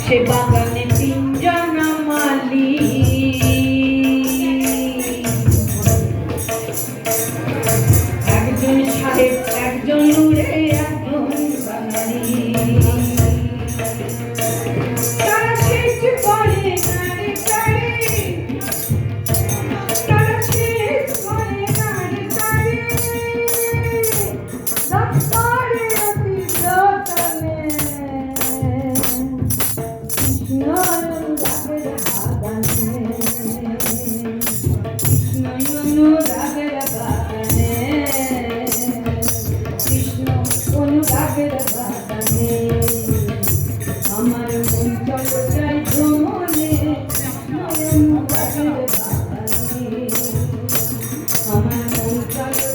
সে বাগানে তিনজনা মালি, একজন সাহেব, একজন নূরে, একজন বাঙালি। তারা শেষ করে নারে তারে, তারা শেষ করে নারে তারে, দপ্তরে অতি যতনে আমার মন চলো যাই ভ্রমণে, আমার মন চলো